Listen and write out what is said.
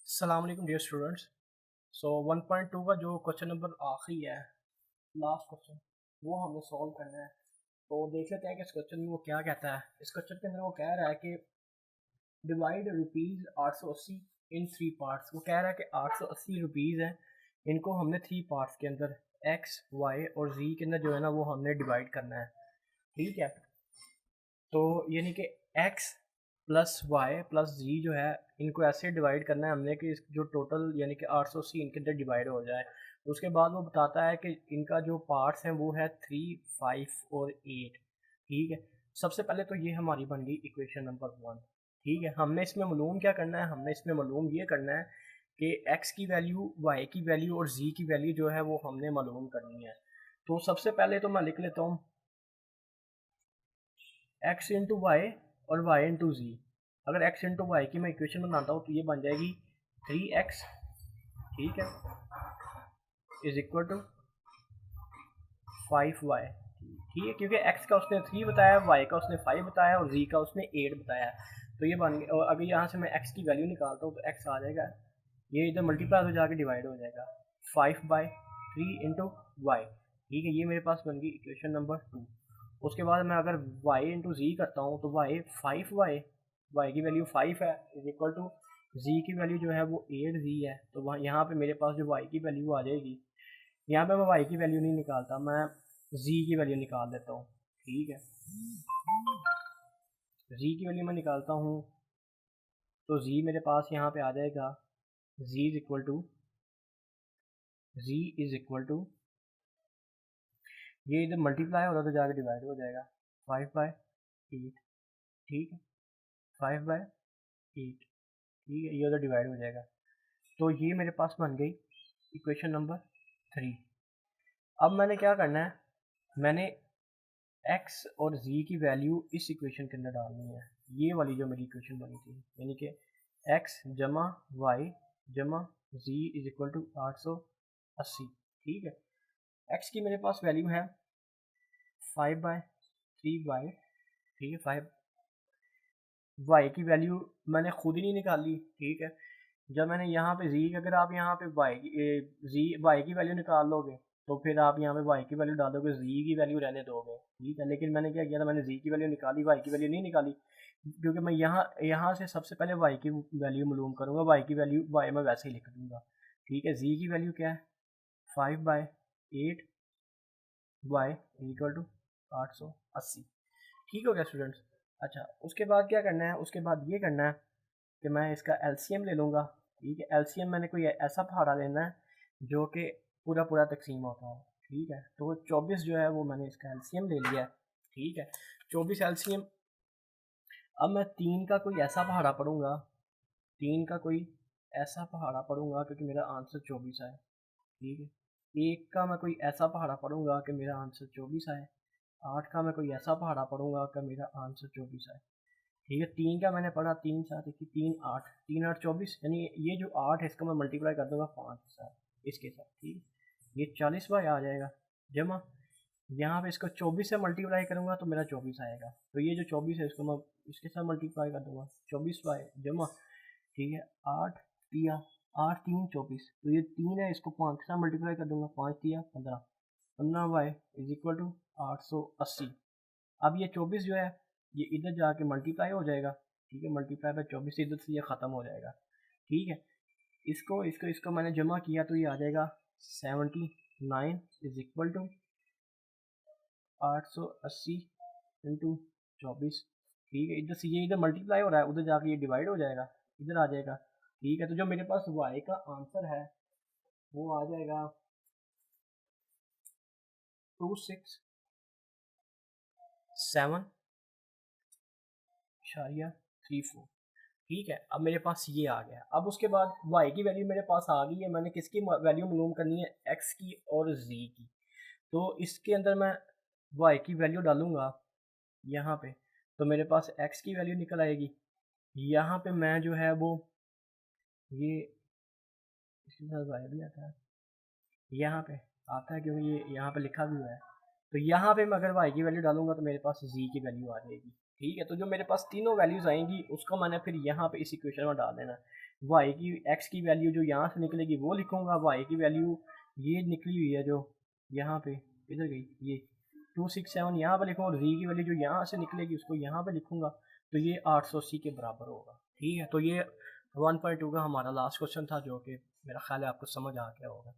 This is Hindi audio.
अस्सलाम वालेकुम डियर स्टूडेंट्स। 1.2 का जो क्वेश्चन नंबर आखिरी है, लास्ट क्वेश्चन, वो हमें सॉल्व करना है। तो देख लेते हैं कि इस क्वेश्चन में वो क्या कहता है। इस क्वेश्चन के अंदर वो कह रहा है कि divide rupees 880 in three parts. वो कह रहा है कि 880 रुपीज़ हैं, इनको हमने थ्री पार्ट्स के अंदर एक्स वाई और जी के अंदर जो है ना वो हमने डिवाइड करना है। ठीक है, तो यानी कि x प्लस वाई प्लस जी जो है, इनको ऐसे डिवाइड करना है हमने कि जो टोटल यानी कि 880 इनके अंदर डिवाइड हो जाए। उसके बाद वो बताता है कि इनका जो पार्ट्स हैं वो है 3, 5 और 8। ठीक है, सबसे पहले तो ये हमारी बन गई इक्वेशन नंबर 1। ठीक है, हमने इसमें मालूम क्या करना है, हमने इसमें मालूम ये करना है कि x की वैल्यू, y की वैल्यू और z की वैल्यू जो है वो हमने मालूम करनी है। तो सबसे पहले तो मैं लिख लेता हूँ x इंटू वाई और y इंटू जी। अगर x इंटू वाई की मैं इक्वेशन बनाता हूँ तो ये बन जाएगी 3x, ठीक है, इज इक्वल टू 5y। ठीक है, क्योंकि x का उसने 3 बताया, y का उसने 5 बताया और z का उसने 8 बताया। तो ये बन गया। और अगर यहाँ से मैं x की वैल्यू निकालता हूँ तो x आ जाएगा, ये इधर मल्टीप्लाई हो जाके डिवाइड हो जाएगा 5/3 इंटू वाई। ठीक है, ये मेरे पास बन गई इक्वेशन नंबर 2। उसके बाद मैं अगर y इंटू जी करता हूँ तो y 5y, y की वैल्यू 5 है, इज इक्वल टू z की वैल्यू जो है वो 8z है। तो वहाँ यहाँ पे मेरे पास जो y की वैल्यू आ जाएगी, यहाँ पे मैं y की वैल्यू नहीं निकालता, मैं z की वैल्यू निकाल देता हूँ। ठीक है, z की वैल्यू मैं निकालता हूँ तो z मेरे पास यहाँ पे आ जाएगा, z इज इक्वल टू ये इधर मल्टीप्लाई होगा तो जाके डिवाइड हो जाएगा 5/8। ठीक है, 5/8। ठीक है, ये उधर डिवाइड हो जाएगा। तो ये मेरे पास बन गई इक्वेशन नंबर 3। अब मैंने क्या करना है, मैंने x और z की वैल्यू इस इक्वेशन के अंदर डालनी है। ये वाली जो मेरी इक्वेशन बनी थी, यानी कि x जमा वाई जमा z इज इक्वल टू 880। ठीक है, x की मेरे पास वैल्यू है 5/3y। ठीक है, 5। y की वैल्यू मैंने खुद ही नहीं निकाली। ठीक है, जब मैंने यहाँ पे z, अगर आप यहाँ पे y की वैल्यू निकाल लोगे तो फिर आप यहाँ पे y की वैल्यू डालोगे, z की वैल्यू रहने दोगे। ठीक है, लेकिन मैंने क्या किया था, मैंने z की वैल्यू निकाली, y की वैल्यू नहीं निकाली, क्योंकि मैं यहाँ से सबसे पहले y की वैल्यू मालूम करूँगा, y की वैल्यू y मैं वैसे ही लिख दूँगा। ठीक है, z की वैल्यू क्या है, 5/8 y इक्वल टू 880। ठीक हो गया स्टूडेंट्स। अच्छा, उसके बाद क्या करना है, उसके बाद ये करना है कि मैं इसका एलसीएम ले लूँगा। ठीक है, एलसीएम मैंने कोई ऐसा पहाड़ा लेना है जो कि पूरा पूरा तकसीम होता हो। ठीक है, तो 24 जो है वो मैंने इसका एलसीएम ले लिया है। ठीक है, 24 एलसीएम। अब मैं 3 का कोई ऐसा पहाड़ा पढ़ूंगा, 3 का कोई ऐसा पहाड़ा पढ़ूंगा क्योंकि मेरा आंसर 24 आए। ठीक है, 1 का मैं कोई ऐसा पहाड़ा पढ़ूंगा कि मेरा आंसर 24 आए। 8 का मैं कोई ऐसा पहाड़ा पढ़ूंगा कि मेरा आंसर 24 आए। ठीक है, 3 का मैंने पढ़ा, 3 सात इक्कीस, 3 8, 3 8 24, यानी ये जो 8 है इसका मैं मल्टीप्लाई कर दूंगा 5 के साथ, इसके साथ। ठीक है, ये 40 बाई आ जाएगा, जमा यहाँ पे इसको 24 से मल्टीप्लाई करूंगा तो मेरा 24 आएगा। तो ये जो 24 है इसको मैं इसके साथ मल्टीप्लाई कर दूंगा 24 बाई जमा। ठीक है, 8 दिया, 8 3 24, तो ये 3 है, इसको 5 के साथ मल्टीप्लाई कर दूंगा, 5 दिया 15, 15 बाई इज इक्वल टू 880। अब ये 24 जो है ये इधर जाके मल्टीप्लाई हो जाएगा। ठीक है, मल्टीप्लाई बाय 24 इधर से ये ख़त्म हो जाएगा। ठीक है, इसको मैंने जमा किया तो ये आ जाएगा 79 इज इक्वल टू 880 इंटू 24। ठीक है, इधर से ये इधर मल्टीप्लाई हो रहा है, उधर जाके ये डिवाइड हो जाएगा, इधर आ जाएगा। ठीक है, तो जो मेरे पास y का आंसर है वो आ जाएगा 2674। ठीक है, अब मेरे पास ये आ गया। अब उसके बाद y की वैल्यू मेरे पास आ गई है, मैंने किसकी वैल्यू मालूम करनी है, x की और z की। तो इसके अंदर मैं y की वैल्यू डालूंगा यहाँ पे, तो मेरे पास x की वैल्यू निकल आएगी। यहाँ पे मैं जो है वो ये इसके साथ y भी आता है, यहाँ पे आता है क्योंकि ये यहाँ पे लिखा भी हुआ है। तो यहाँ पे मैं अगर y की वैल्यू डालूंगा तो मेरे पास z की वैल्यू आ जाएगी। ठीक है, तो जो मेरे पास तीनों वैल्यूज़ आएंगी उसको मैंने फिर यहाँ पे इस इक्वेशन में डाल देना। वाई की एक्स की वैल्यू जो यहाँ से निकलेगी वो लिखूँगा, वाई की वैल्यू ये निकली हुई है जो यहाँ पे, इधर गई ये 267 यहाँ पे लिखूँगा, और जी की वैल्यू जो यहाँ से निकलेगी उसको यहाँ पे लिखूँगा, तो ये 880 के बराबर होगा। ठीक है, तो ये 1.2 का हमारा लास्ट क्वेश्चन था, जो कि मेरा ख्याल है आपको समझ आ गया होगा।